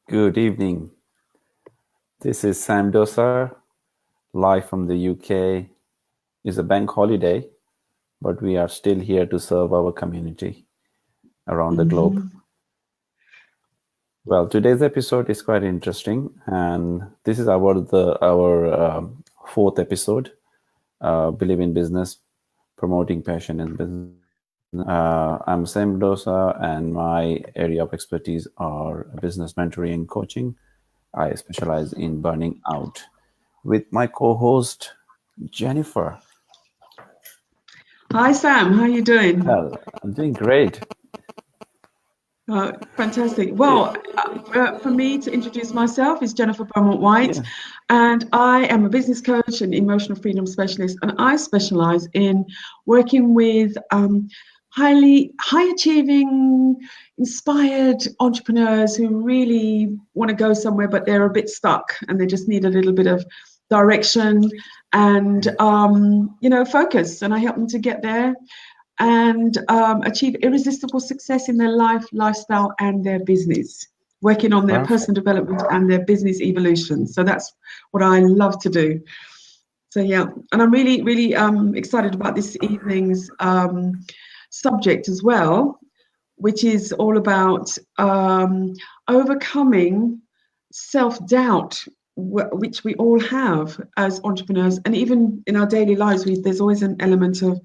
Good evening. This is Sam Dosa, live from the UK. It's a bank holiday, but we are still here to serve our community around the globe. Well, today's episode is quite interesting, and this is our fourth episode. Believe in business, promoting passion in business. I'm Sam Dosa, and my area of expertise are business mentoring and coaching. I specialize in burning out. With my co-host Jennifer. Hi Sam, how are you doing? Well, I'm doing great. Fantastic. Well, for me to introduce myself is Jennifer Beaumont White, Yeah. and I am a business coach and emotional freedom specialist, and I specialize in working with high achieving, inspired entrepreneurs who really want to go somewhere, but they're a bit stuck and they just need a little bit of direction and focus, and I help them to get there and achieve irresistible success in their life, lifestyle, and their business, working on their Perfect. personal development and their business evolution. So that's what I love to do. So yeah, and I'm really, really excited about this evening's subject as well, which is all about overcoming self-doubt, which we all have as entrepreneurs, and even in our daily lives, there's always an element of,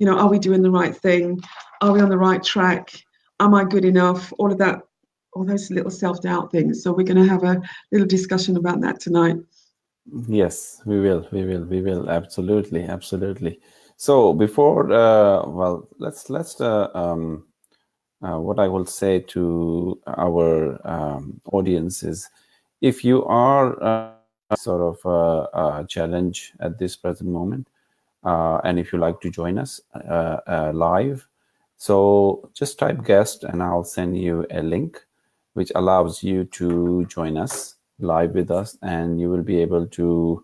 are we doing the right thing? Are we on the right track? Am I good enough? All of that, all those little self-doubt things. So we're going to have a little discussion about that tonight. Yes, we will. We will. Absolutely. So before, let's what I will say to our audience is, if you are sort of a challenge at this present moment, and if you like to join us live, so just type guest and I'll send you a link which allows you to join us live with us, and you will be able to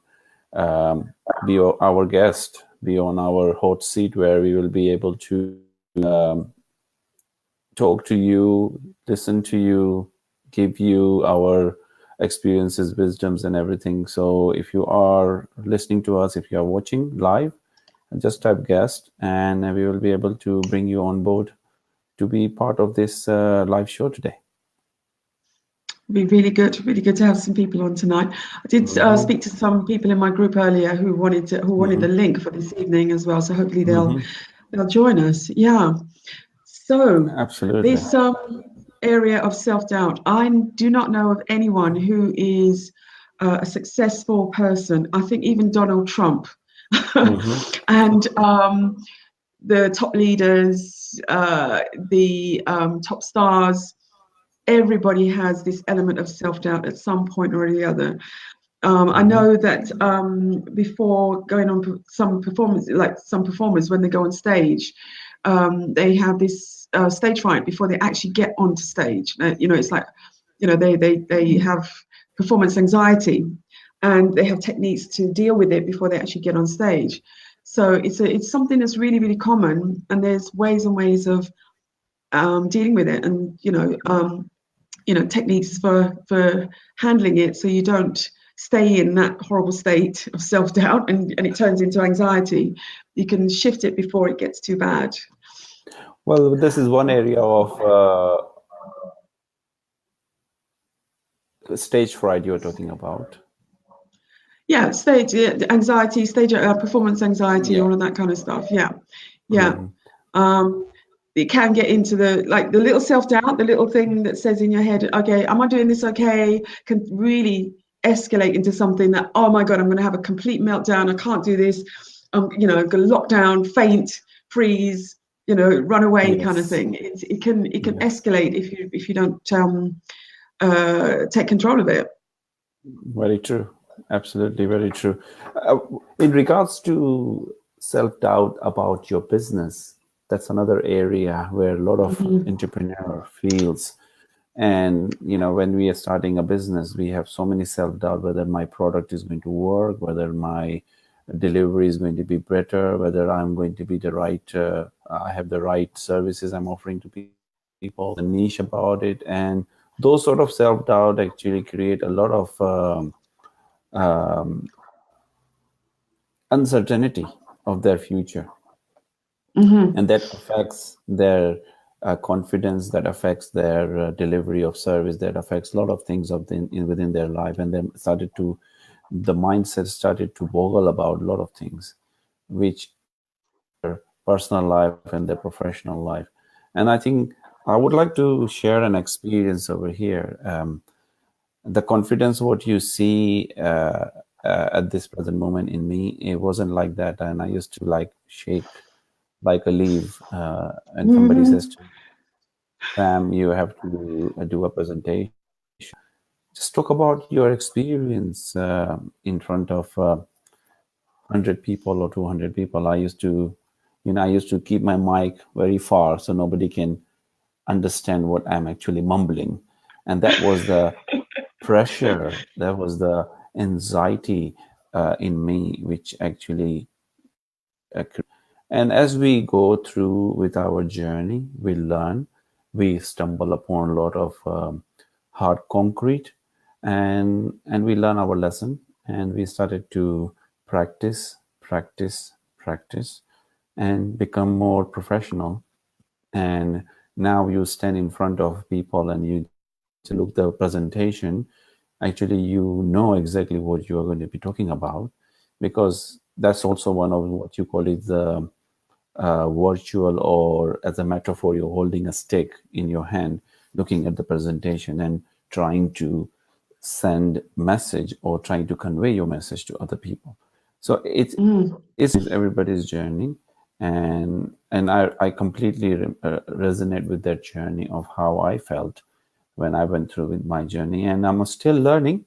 be our guest, be on our hot seat, where we will be able to talk to you, listen to you, give you our experiences, wisdoms, and everything. So if you are listening to us, if you are watching live, just type guest and we will be able to bring you on board to be part of this live show today. It'd be really good to have some people on tonight. I did speak to some people in my group earlier who wanted the link for this evening as well. So hopefully they'll join us. Yeah. So Absolutely. this area of self-doubt, I do not know of anyone who is a successful person. I think even Donald Trump and the top leaders, the top stars, everybody has this element of self-doubt at some point or the other. I know that before going on some performers, when they go on stage, they have this stage fright before they actually get onto stage. It's like, they have performance anxiety, and they have techniques to deal with it before they actually get on stage. So it's something that's really, really common, and there's ways and ways of dealing with it, and techniques for handling it, so you don't stay in that horrible state of self-doubt and it turns into anxiety. You can shift it before it gets too bad. Well, this is one area of stage fright you're talking about. Yeah, stage anxiety, stage performance anxiety, all of that kind of stuff. Yeah. It can get into the little self-doubt, the little thing that says in your head, okay, am I doing this okay, can really escalate into something that, oh my God, I'm going to have a complete meltdown. I can't do this. I'm going to lock down, faint, freeze, run away, kind of thing. It can escalate if you don't take control of it. Very true. Absolutely, very true. In regards to self-doubt about your business, that's another area where a lot of entrepreneur feels. And when we are starting a business, we have so many self-doubt, whether my product is going to work, whether my delivery is going to be better, whether I'm going to be the right, I have the right services I'm offering to people, the niche about it, and those sort of self-doubt actually create a lot of um, uncertainty of their future, Mm-hmm. and that affects their confidence, that affects their delivery of service, that affects a lot of things within their life, and then the mindset started to boggle about a lot of things, which personal life and their professional life. And I think I would like to share an experience over here. The confidence, what you see at this present moment in me, it wasn't like that. And I used to like shake like a leaf. And somebody says Mm-hmm. to me, Sam, you have to do a presentation. Just talk about your experience in front of 100 people or 200 people. I used to keep my mic very far so nobody can understand what I'm actually mumbling. And that was the pressure, that was the anxiety in me, which actually and as we go through with our journey, we learn, we stumble upon a lot of hard concrete, and we learn our lesson, and we started to practice, practice, practice, and become more professional. And now you stand in front of people and you to look the presentation, actually you know exactly what you are going to be talking about, because that's also one of what you call it the virtual, or as a metaphor, you're holding a stick in your hand, looking at the presentation and trying to send message or trying to convey your message to other people. So it's everybody's journey, and I completely resonate with that journey of how I felt when I went through with my journey, and I'm still learning.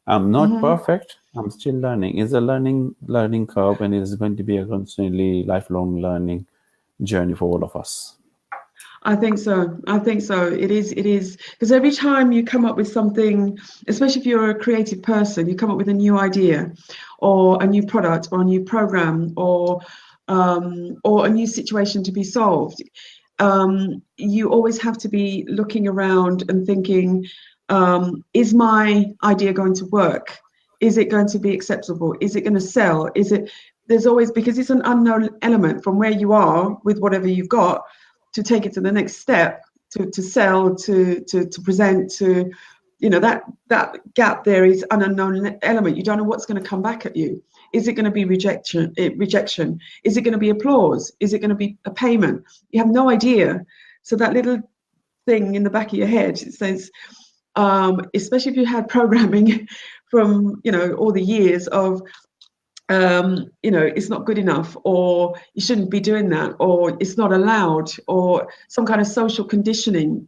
I'm not Mm-hmm. perfect. I'm still learning. It's a learning curve, and it's going to be a constantly lifelong learning journey for all of us. I think so. I think so. It is. It is because every time you come up with something, especially if you're a creative person, you come up with a new idea, or a new product, or a new program, or a new situation to be solved. You always have to be looking around and thinking, is my idea going to work? Is it going to be acceptable? Is it going to sell? Is it? There's always, because it's an unknown element from where you are with whatever you've got, to take it to the next step, to sell, to present, to, that gap there is an unknown element. You don't know what's going to come back at you. Is it going to be rejection? Is it going to be applause? Is it going to be a payment? You have no idea. So that little thing in the back of your head, it says, especially if you had programming from all the years of, it's not good enough, or you shouldn't be doing that, or it's not allowed, or some kind of social conditioning,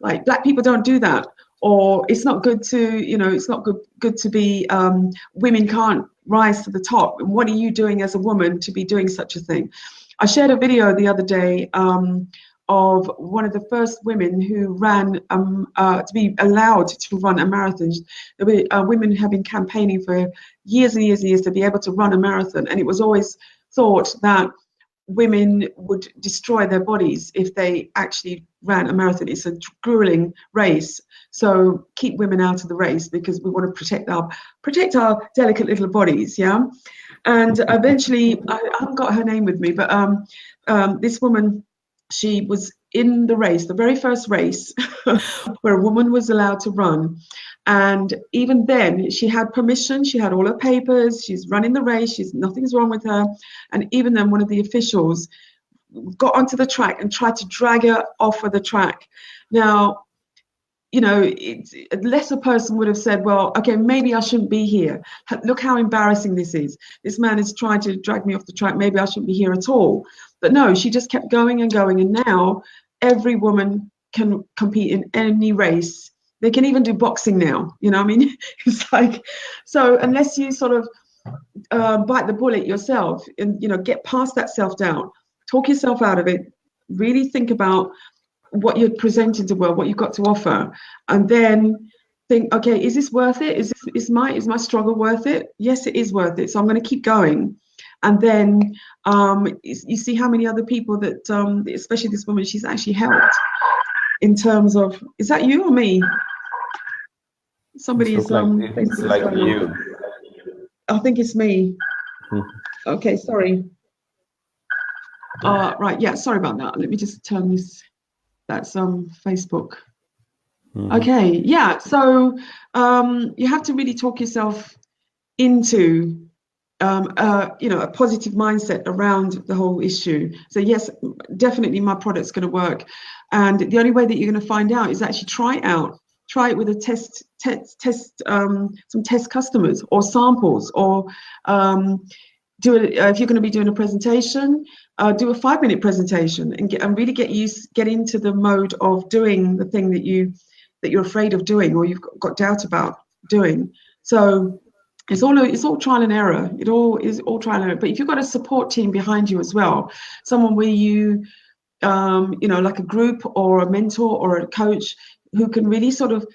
like black people don't do that, or it's not good to, it's not good to be, women can't rise to the top. And what are you doing as a woman to be doing such a thing? I shared a video the other day, of one of the first women who ran, to be allowed to run a marathon. There were women who have been campaigning for years and years and years to be able to run a marathon. And it was always thought that women would destroy their bodies if they actually ran a marathon. It's a grueling race. So keep women out of the race, because we want to protect our delicate little bodies. Yeah. And eventually, I haven't got her name with me, but this woman, she was in the race, the very first race where a woman was allowed to run. And even then, she had permission. She had all her papers. She's running the race. Nothing's wrong with her. And even then, one of the officials got onto the track and tried to drag her off of the track. Now, a lesser person would have said, well, okay, maybe I shouldn't be here. Look how embarrassing this is. This man is trying to drag me off the track. Maybe I shouldn't be here at all. But no, she just kept going and going. And now every woman can compete in any race. They can even do boxing now. You know what I mean? It's like, so unless you sort of bite the bullet yourself and, get past that self-doubt, talk yourself out of it, really think about what you're presenting to the world, what you've got to offer, and then think, okay, is this worth it? Is my struggle worth it? Yes, it is worth it. So I'm going to keep going. And then you see how many other people that, especially this woman, she's actually helped in terms of, is that you or me? Somebody It's is look like Facebook it's is like going on. you. I think it's me. Okay, sorry. Right, yeah, sorry about that. Let me just turn this. That's Facebook. Okay, yeah. So you have to really talk yourself into a positive mindset around the whole issue. So yes, definitely my product's going to work, and the only way that you're going to find out is actually try it out. Try it with a test some test customers or samples, or do it if you're going to be doing a presentation. Do a 5-minute presentation and really get into the mode of doing the thing that you're afraid of doing or you've got doubt about doing. So it's all trial and error. It all is all trial and error. But if you've got a support team behind you as well, someone where you like a group or a mentor or a coach who can really sort of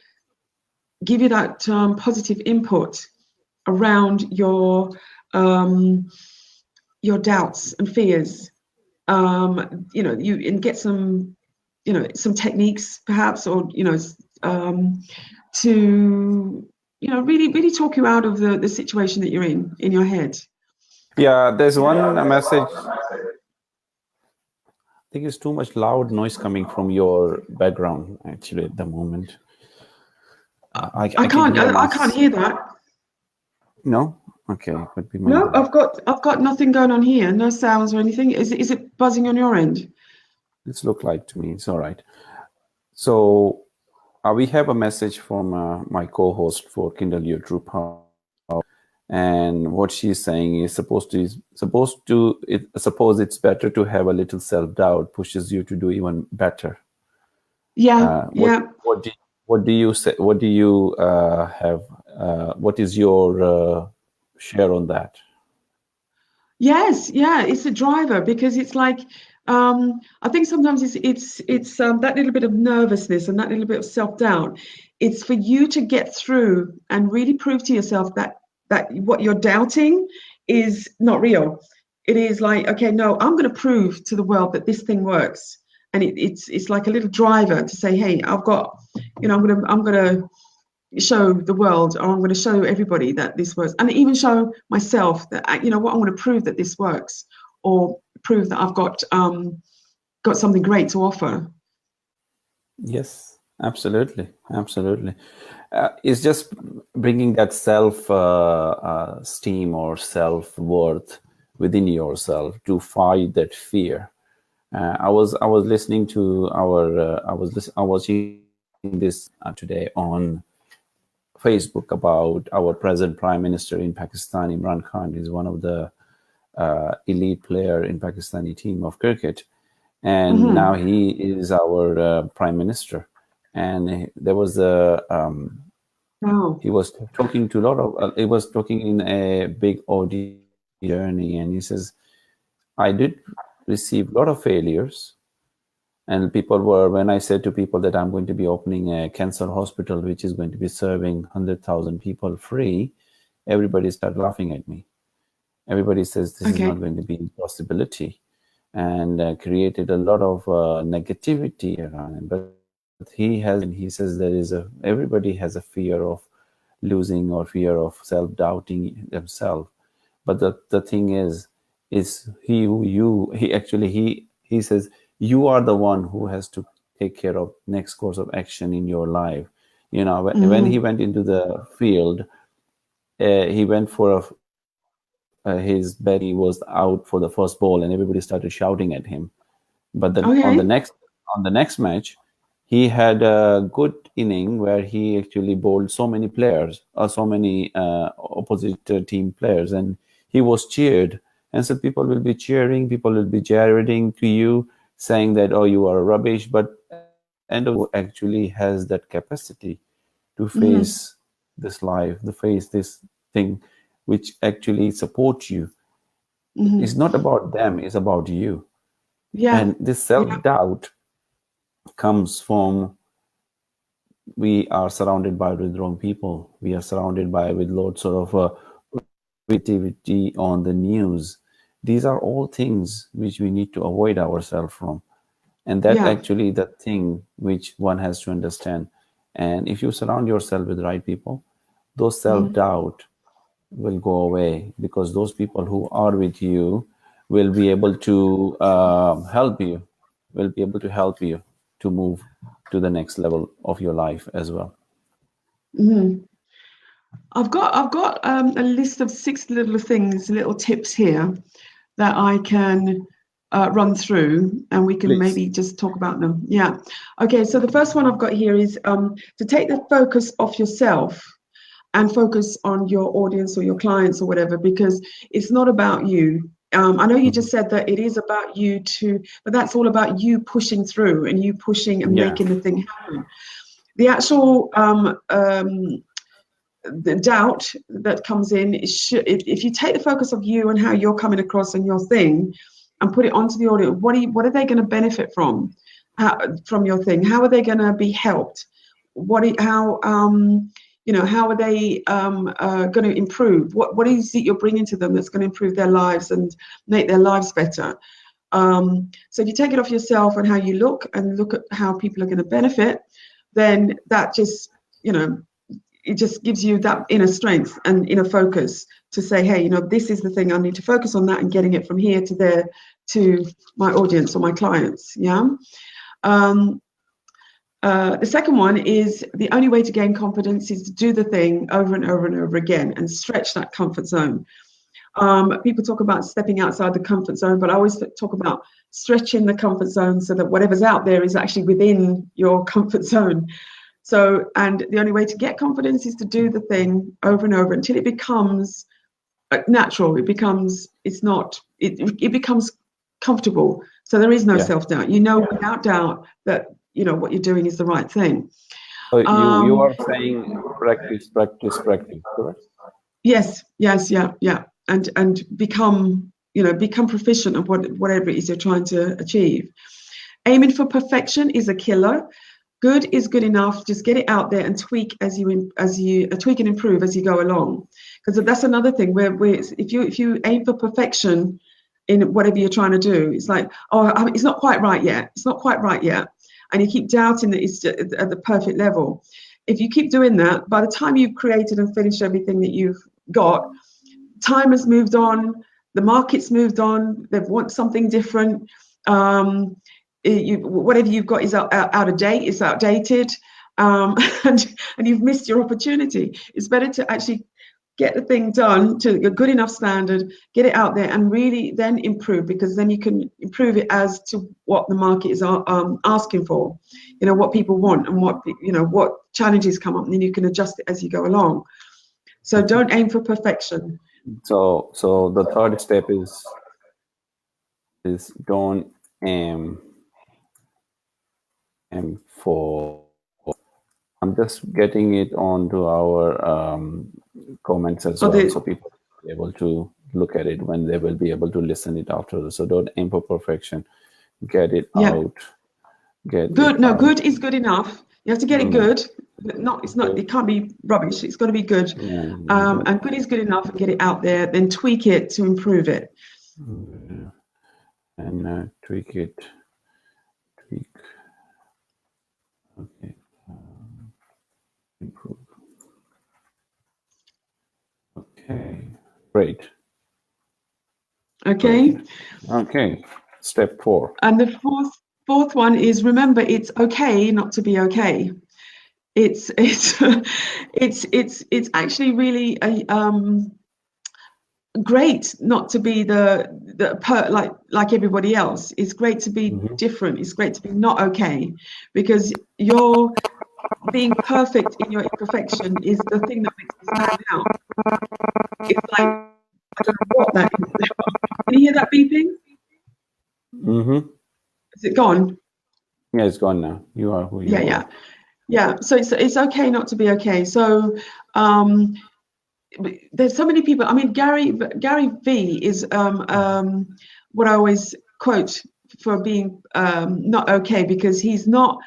give you that positive input around your doubts and fears, and get some techniques perhaps, or to really talk you out of the situation that you're in your head. Yeah, there's one message. I think it's too much loud noise coming from your background actually at the moment. I can't hear that. No? Okay, could be my No, I've got nothing going on here. No sounds or anything. Is it buzzing on your end? It's look like to me. It's all right. So we have a message from my co-host for Kindle Your True Power, and what she's saying is suppose it's better to have a little self-doubt pushes you to do even better. Yeah, yeah. What do you say? What do you have? What is your share on that? Yes, yeah, it's a driver, because it's like I think sometimes it's that little bit of nervousness and that little bit of self-doubt. It's for you to get through and really prove to yourself that what you're doubting is not real. It is like, okay, no, I'm going to prove to the world that this thing works, and it's like a little driver to say, hey, I've got, I'm gonna show the world, or I'm going to show everybody that this works, and even show myself that I want to prove that this works, or prove that I've got something great to offer. Yes, absolutely. It's just bringing that self esteem or self-worth within yourself to fight that fear. I was listening to I was watching this today on Facebook about our present Prime Minister in Pakistan, Imran Khan. Is one of the elite player in Pakistani team of cricket, and now he is our Prime Minister. And there was a he was talking to a lot of he was talking in a big audio journey, and he says, I did receive a lot of failures. And when I said to people that I'm going to be opening a cancer hospital, which is going to be serving 100,000 people free, everybody started laughing at me. Everybody says this is not going to be a possibility, and created a lot of negativity around it. But he says everybody has a fear of losing or fear of self-doubting themselves. But the thing is he says, you are the one who has to take care of next course of action in your life. When he went into the field, he went for his batting was out for the first ball, and everybody started shouting at him. But then on the next match, he had a good inning where he actually bowled so many players, or so many opposite team players, and he was cheered. And so people will be cheering, people will be jareding to you, saying that, oh, you are rubbish. But Endo actually has that capacity to face this life, to face this thing, which actually supports you. It's not about them, it's about you. Yeah. And this self-doubt comes from, we are surrounded by with wrong people. We are surrounded by with lots of negativity on the news. These are all things which we need to avoid ourselves from. And that Yeah. actually the thing which one has to understand. And if you surround yourself with the right people, those self-doubt will go away, because those people who are with you will be able to help you, will be able to help you to move to the next level of your life as well. I've got a list of 6 little things, little tips here that I can run through, and we can Please. maybe just talk about them. Yeah. Okay. So the first one I've got here is to take the focus off yourself and focus on your audience or your clients or whatever, because it's not about you. I know you just said that it is about you too, but that's all about you pushing through and you pushing and Yeah. making the thing happen. The actual the doubt that comes in is, if you take the focus of you and how you're coming across and your thing and put it onto the audience, what are they going to benefit from your thing? How are they going to be helped? How are they going to improve? What is it you're bringing to them that's going to improve their lives and make their lives better? So if you take it off yourself and how you look and look at how people are going to benefit, then that just, it just gives you that inner strength and inner focus to say, hey, this is the thing, I need to focus on that and getting it from here to there to my audience or my clients. Yeah. The second one is the only way to gain confidence is to do the thing over and over and over again and stretch that comfort zone. People talk about stepping outside the comfort zone, but I always talk about stretching the comfort zone so that whatever's out there is actually within your comfort zone. So, and the only way to get confidence is to do the thing over and over until it becomes natural. It becomes comfortable. So there is no self-doubt. Without doubt that what you're doing is the right thing. So you are saying practice, correct? Yes, yeah. And become proficient at whatever it is you're trying to achieve. Aiming for perfection is a killer. Good is good enough. Just get it out there and tweak as you tweak and improve as you go along. Because that's another thing where if you aim for perfection in whatever you're trying to do, it's like, it's not quite right yet. It's not quite right yet, and you keep doubting that it's at the perfect level. If you keep doing that, by the time you've created and finished everything that you've got, time has moved on. The market's moved on. They want something different. Whatever you've got is out of date, it's outdated, and you've missed your opportunity. It's better to actually get the thing done to a good enough standard, get it out there, and really then improve, because then you can improve it as to what the market is asking for, what people want and what challenges come up, and then you can adjust it as you go along. So don't aim for perfection. So the third step is don't aim for. I'm just getting it onto our comments as well, so people will be able to look at it when they will be able to listen it after. So don't aim for perfection. Get it out. Good is good enough. You have to get it good, but it can't be rubbish. It's got to be good. And good is good enough, and get it out there, then tweak it to improve it. And tweak it. Okay. Improve. Okay. Great. Okay. Okay. Step 4. And the fourth one is, remember, it's okay not to be okay. It's actually really great not to be like everybody else. It's great to be different. It's great to be not okay, because you're being perfect in your imperfection is the thing that makes you stand out. It's like, I don't know what that is. Can you hear that beeping? Is it gone? Yeah, it's gone now. You are who you are. Yeah. So it's okay not to be okay. So there's so many people. I mean, Gary V is what I always quote for being not okay, because he's got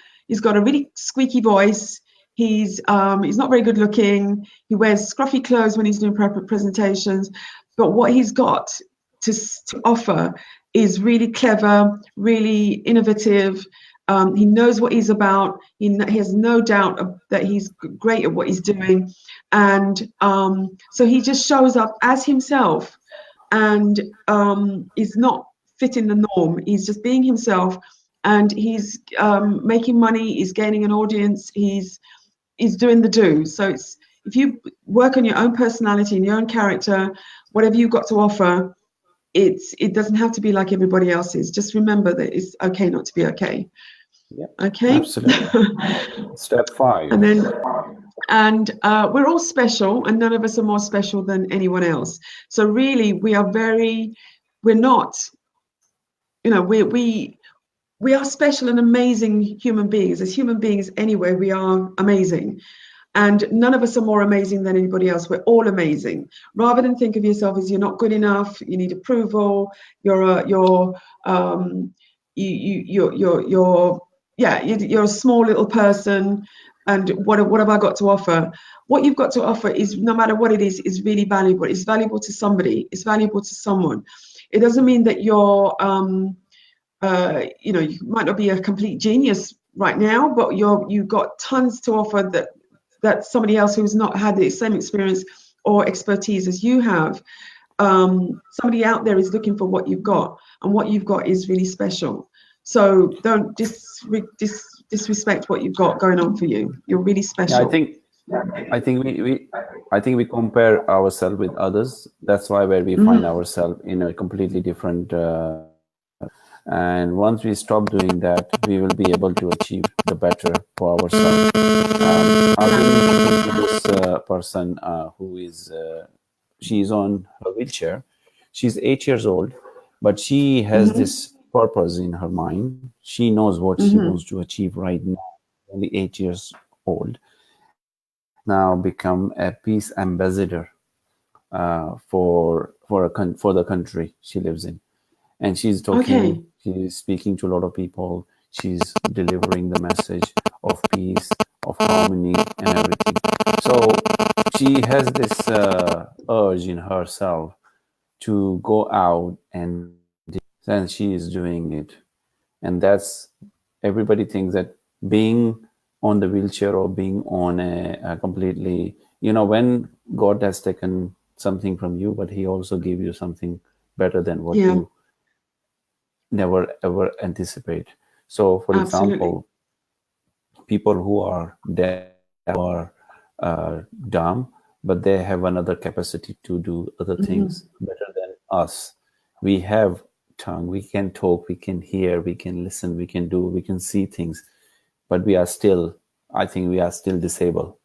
a really squeaky voice. He's not very good looking. He wears scruffy clothes when he's doing presentations. But what he's got to offer is really clever, really innovative. He knows what he's about. He has no doubt that he's great at what he's doing, and so he just shows up as himself, and is not fitting the norm. He's just being himself, and he's making money. He's gaining an audience. He's doing the do. So it's, if you work on your own personality and your own character, whatever you've got to offer, it doesn't have to be like everybody else's. Just remember that it's okay not to be okay. Yeah, okay, absolutely. Step 5. And we're all special, and none of us are more special than anyone else. So really, we're not, we are special and amazing human beings. As human beings anyway, we are amazing. And none of us are more amazing than anybody else. We're all amazing. Rather than think of yourself as you're not good enough, you need approval, you're a small little person, and what have I got to offer? What you've got to offer is, no matter what it is really valuable. It's valuable to somebody. It's valuable to someone. It doesn't mean that you're you might not be a complete genius right now, but you've got tons to offer that somebody else who's not had the same experience or expertise as you have. Somebody out there is looking for what you've got, and what you've got is really special. So don't disrespect what you've got going on for you. You're really special. Yeah, I think we compare ourselves with others. That's why where we find ourselves in a completely different. And once we stop doing that, we will be able to achieve the better for ourselves. I've been talking to this person who is, she's on her wheelchair. She's 8 years old, but she has this purpose in her mind. She knows what she wants to achieve right now, only 8 years old. Now become a peace ambassador for the country she lives in. And she's talking, she's speaking to a lot of people. She's delivering the message of peace, of harmony, and everything. So she has this urge in herself to go out, and she is doing it. And that's, everybody thinks that being on the wheelchair or being on a completely, when God has taken something from you, but he also gave you something better than what you never ever anticipate. So for example, people who are deaf or dumb, but they have another capacity to do other things better than us. We have tongue, we can talk, we can hear, we can listen, we can see things, but we are still, I think we are still disabled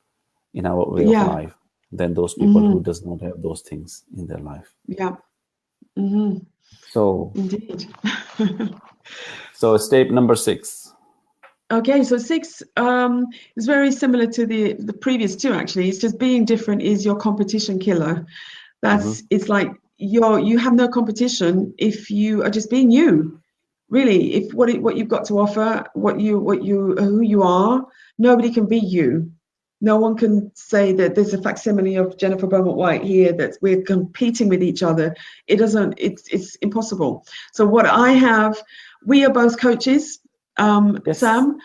in our way of life than those people who does not have those things in their life. So indeed. So step number 6. Okay, so 6 is very similar to the previous 2. Actually, it's just being different is your competition killer. That's it's like you have no competition if you are just being you. Really, if what you've got to offer, who you are, nobody can be you. No one can say that there's a facsimile of Jennifer Beaumont-White here, that we're competing with each other. It doesn't, it's impossible. So what I have, we are both coaches, Sam,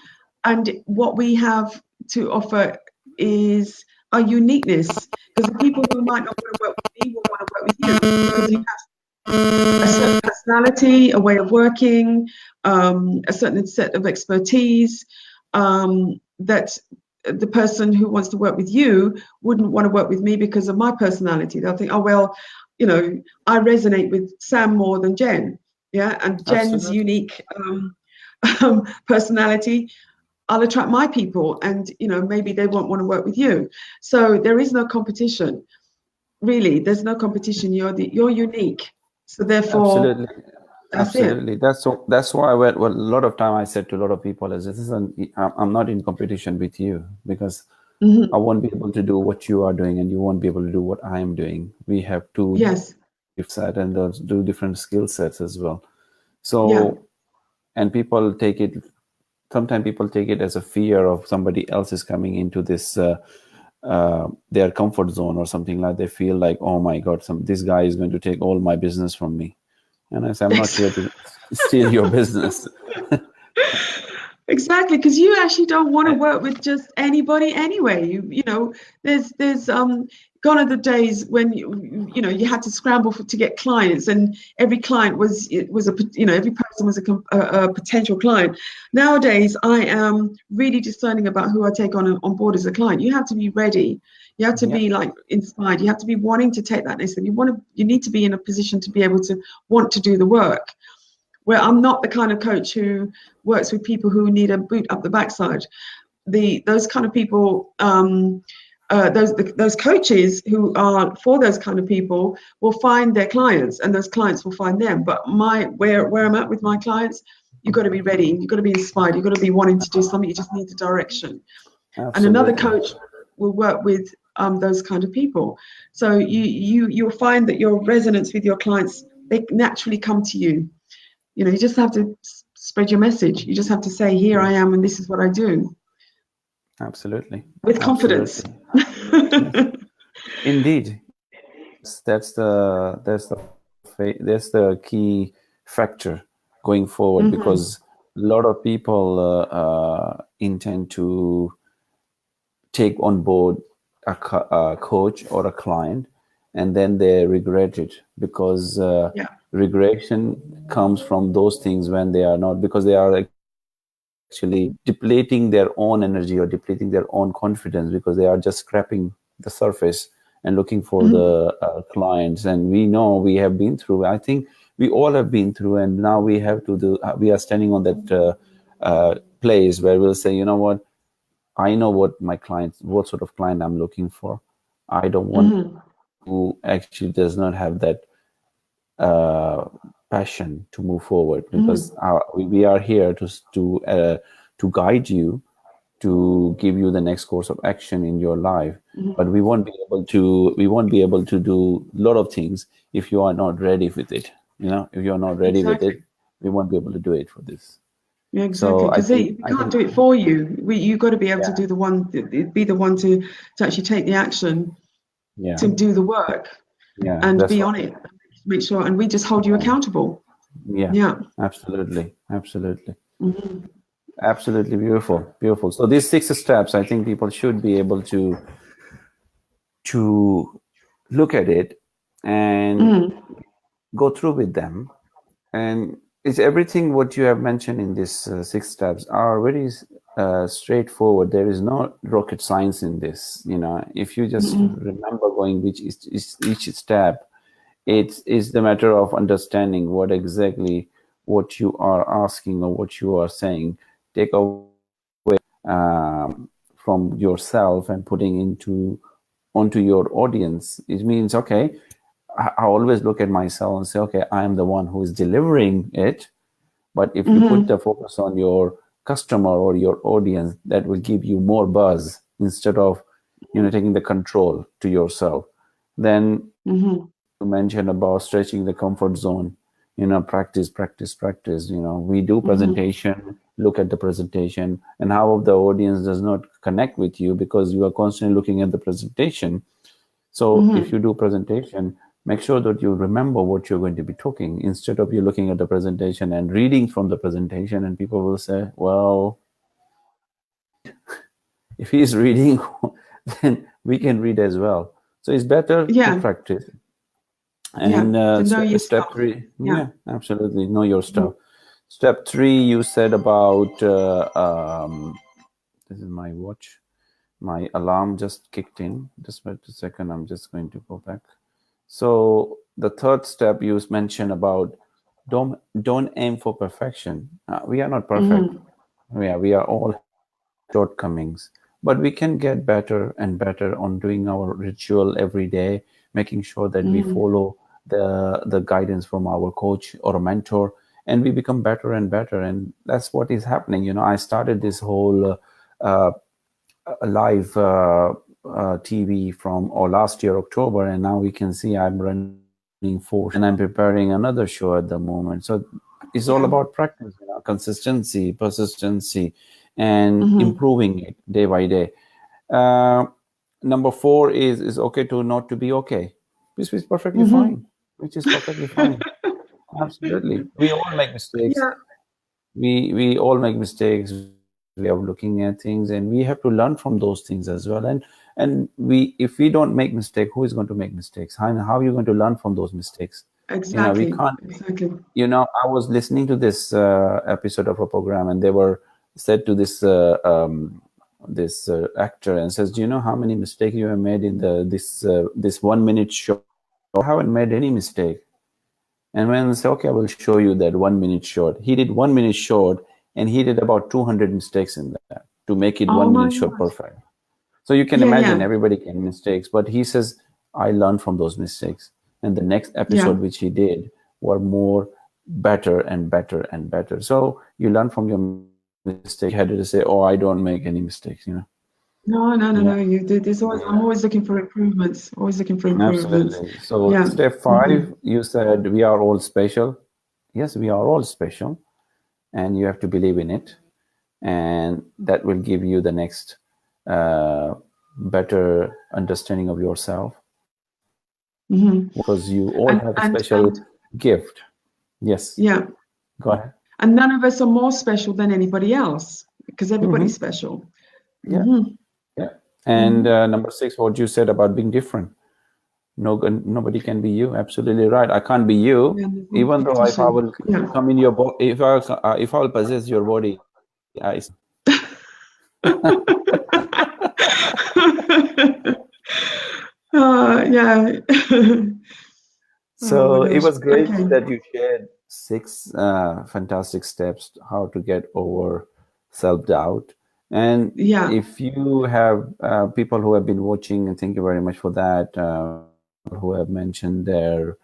and what we have to offer is our uniqueness, because the people who might not want to work with me will want to work with you, because you have a certain personality, a way of working, a certain set of expertise that the person who wants to work with you wouldn't want to work with me because of my personality. They'll think, oh, well, I resonate with Sam more than Jen. Yeah, and Jen's unique personality, I'll attract my people, and maybe they won't want to work with you. So there is no competition. Really, there's no competition. You're unique. So therefore, absolutely. That's why a lot of time I said to a lot of people is, I'm not in competition with you, because I won't be able to do what you are doing, and you won't be able to do what I am doing. We have two set and do different skill sets as well. So and people take it, sometimes people take it as a fear of somebody else is coming into this their comfort zone or something like. They feel like, oh my God, this guy is going to take all my business from me. And I say, I'm not here to steal your business. Exactly, because you actually don't want to work with just anybody anyway. You know, there's gone are the days when you had to scramble to get clients, and every client was every person was a potential client. Nowadays, I am really discerning about who I take on board as a client. You have to be ready. You have to Yeah. be like inspired. You have to be wanting to take that next step. You need to be in a position to be able to want to do the work. Where I'm not the kind of coach who works with people who need a boot up the backside. Those kind of people, those coaches who are for those kind of people will find their clients, and those clients will find them. But where I'm at with my clients, you've got to be ready. You've got to be inspired. You've got to be wanting to do something. You just need the direction. Absolutely. And another coach will work with those kind of people. So you'll find that your resonance with your clients, they naturally come to you. You know, you just have to spread your message. You just have to say, here I am, and this is what I do. Absolutely. With confidence. Yes. Indeed. That's the key factor going forward, because a lot of people intend to take on board a coach or a client, and then they regret it, because regression comes from those things when they are not, because they are actually depleting their own energy or depleting their own confidence, because they are just scraping the surface and looking for the clients. And we know, we have been through, I think we all have been through, and now we have to do, we are standing on that place where we'll say, you know what, I know what sort of client I'm looking for. I don't want who actually does not have that passion to move forward, because we are here to guide you, to give you the next course of action in your life. But we won't be able to do a lot of things if you are not ready with it. If you're not ready with it, we won't be able to do it for this. Yeah, exactly. Because we can't do it for you. You've got to be able to do be the one to actually take the action, to do the work, and be on it. Make sure, and we just hold you accountable. Yeah. Absolutely. Absolutely beautiful. So these 6 steps, I think people should be able to look at it and go through with them. And it's everything what you have mentioned in these 6 steps are very straightforward. There is no rocket science in this. If you just remember going each step, it is the matter of understanding what you are asking or what you are saying. Take away from yourself and putting onto your audience. It means, okay, I always look at myself and say, okay, I am the one who is delivering it. But if you put the focus on your customer or your audience, that will give you more buzz instead of, taking the control to yourself. Then you mentioned about stretching the comfort zone, practice. We do presentation, look at the presentation, and how the audience does not connect with you because you are constantly looking at the presentation. So if you do presentation, make sure that you remember what you're going to be talking instead of you looking at the presentation and reading from the presentation, and people will say, well, if he's reading, then we can read as well. So it's better to practice. And step 3, absolutely, know your stuff. Step 3, you said about, this is my watch. My alarm just kicked in. Just wait a second. I'm just going to go back. So the third step you mentioned about don't aim for perfection. We are not perfect. We are all shortcomings, but we can get better and better on doing our ritual every day, making sure that we follow the guidance from our coach or a mentor, and we become better and better. And that's what is happening. I started this whole live TV from last year October, and now we can see I'm running 4, and I'm preparing another show at the moment. So it's all about practice, consistency, persistency, and improving it day by day. Number 4 is okay to not to be okay, which is perfectly fine. Absolutely. We all make mistakes. Yeah, We all make mistakes way of looking at things, and we have to learn from those things as well. And we, if we don't make mistake, who is going to make mistakes? How are you going to learn from those mistakes? We exactly, can't. exactly. I was listening to this episode of a program, and they were said to this actor and says, "Do you know how many mistakes you have made in this 1 minute show?" I haven't made any mistake. And when I say, "Okay, I will show you that 1 minute short," he did 1 minute short, and he did about 200 mistakes in that to make it Oh one my minute short God. perfect. So you can Yeah, imagine yeah, everybody can mistakes, but he says, "I learned from those mistakes." And the next yeah. episode which he did were more better and better and better. So you learn from your mistake. You had to say, "Oh, I don't make any mistakes." No, no, no, Yeah, no. You did. There's always. I'm always looking for improvements. Always looking for improvements. absolutely. So Yeah. step Hmm. 5, you said we are all special. Yes, we are all special, and you have to believe in it, and that will give you the next uh, better understanding of yourself, Hmm. because you all And have a and special and gift. Yes, yeah. go ahead. And none of us are more special than anybody else because everybody's Hmm. special. Yeah, Hmm. yeah. And Hmm. number 6, what you said about being different. No, nobody can be you. Absolutely right. I can't be you, Yeah, there's no even though if I competition. will Yeah. come in your body, if I will possess your body, I. Yeah. Oh my So it gosh. was great Okay. that you shared 6 fantastic steps how to get over self-doubt. And Yeah. if you have people who have been watching, and thank you very much for that, who have mentioned their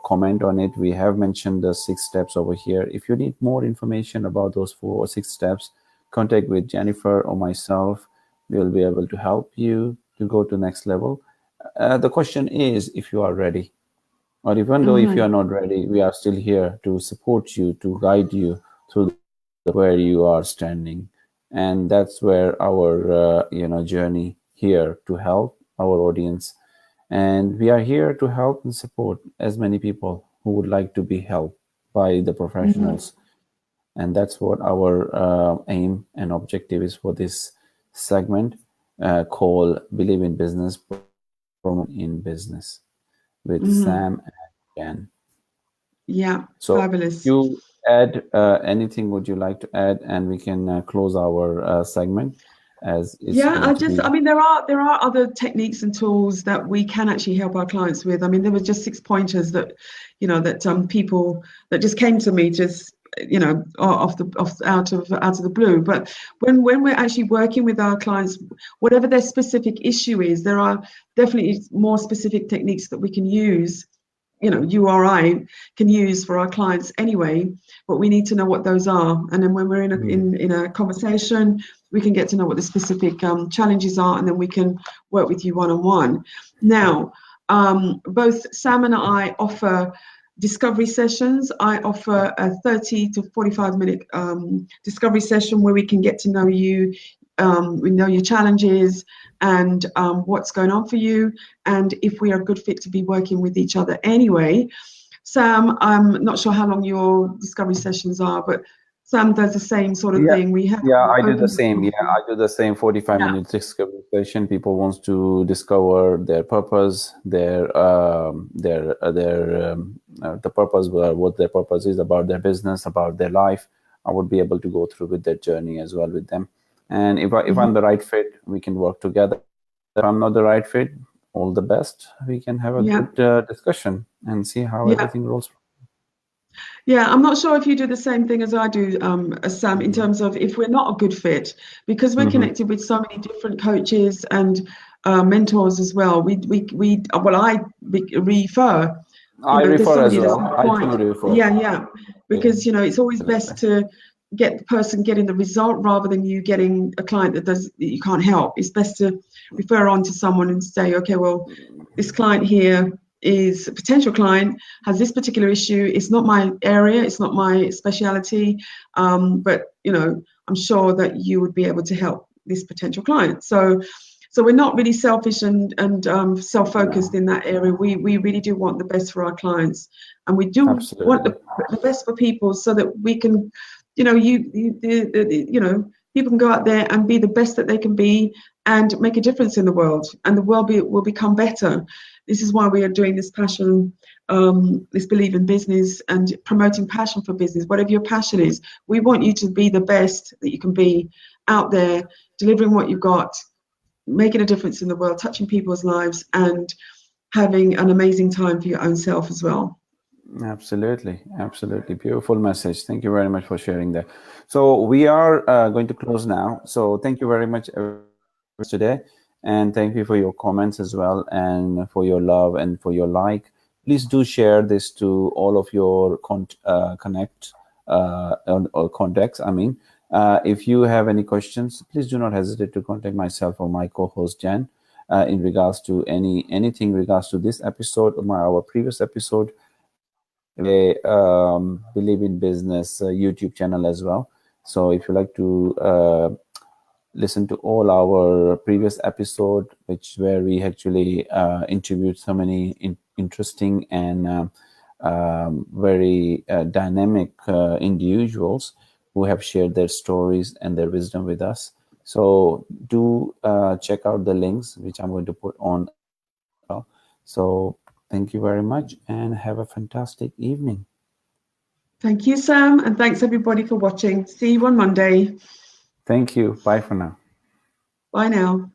comment on it. We have mentioned the 6 steps over here. If you need more information about those 4 or 6 steps, contact with Jennifer or myself. We'll be able to help you to go to next level. The question is if you are ready, or even though if you are Hmm. not ready, we are still here to support you, to guide you through where you are standing. And that's where our journey here to help our audience. And we are here to help and support as many people who would like to be helped by the Hmm. professionals. And that's what our aim and objective is for this segment, called Believe in Business, Promote in Business, with Hmm. Sam and Jan. Yeah. So, Fabulous. you add anything would you like to add, and we can close our segment, as it's Yeah, going to be. I mean, there are other techniques and tools that we can actually help our clients with. I mean, there were just 6 pointers that, that people that just came to me just, out of the blue. But when we're actually working with our clients, whatever their specific issue is, there are definitely more specific techniques that we can use. You or I can use for our clients anyway, but we need to know what those are. And then when we're in a Mm. in a conversation, we can get to know what the specific challenges are, and then we can work with you one on one. Now, both Sam and I offer discovery sessions. I offer a 30 to 45-minute discovery session where we can get to know you. We know your challenges and what's going on for you, and if we are a good fit to be working with each other anyway. Sam, I'm not sure how long your discovery sessions are, but Sam does the same sort of Yeah, thing. We have yeah, I do the open same. Yeah, discussion. I do the same. 45 Yeah. minutes discovery session. People wants to discover their purpose, the purpose, what their purpose is about their business, about their life. I would be able to go through with that journey as well with them. And if I'm Mhm. the right fit, we can work together. If I'm not the right fit, all the best. We can have a Yeah. good discussion and see how Yeah. everything rolls. Yeah, I'm not sure if you do the same thing as I do, as Sam, in Mm-hmm. terms of if we're not a good fit, because we're Mm-hmm. connected with so many different coaches and mentors as well. I refer. I There's refer somebody as that's well. on I point. do refer. Yeah, yeah, Yeah, because it's always absolutely. best to get the person getting the result rather than you getting a client that you can't help. It's best to refer on to someone and say, okay, well, this client here is a potential client, has this particular issue. It's not my area, it's not my speciality, but I'm sure that you would be able to help this potential client. So So we're not really selfish and self-focused in that area. We really do want the best for our clients, and we do want Absolutely. the best for people, so that we can, people can go out there and be the best that they can be and make a difference in the world, and the world will become better. This is why we are doing this passion, this Believe in Business, and promoting passion for business. Whatever your passion is, we want you to be the best that you can be out there, delivering what you've got, making a difference in the world, touching people's lives, and having an amazing time for your own self as well. Absolutely. Absolutely. Beautiful message. Thank you very much for sharing that. So we are going to close now. So thank you very much today. And thank you for your comments as well, and for your love and for your like. Please do share this to all of your or contacts. I mean, if you have any questions, please do not hesitate to contact myself or my co-host Jan in regards to anything in regards to this episode or our previous episode. They Believe in Business YouTube channel as well. So if you like to listen to all our previous episode, where we actually interviewed so many interesting and very dynamic individuals who have shared their stories and their wisdom with us. So do check out the links, which I'm going to put on. So thank you very much, and have a fantastic evening. Thank you, Sam, and thanks everybody for watching. See you on Monday. Thank you. Bye for now. Bye now.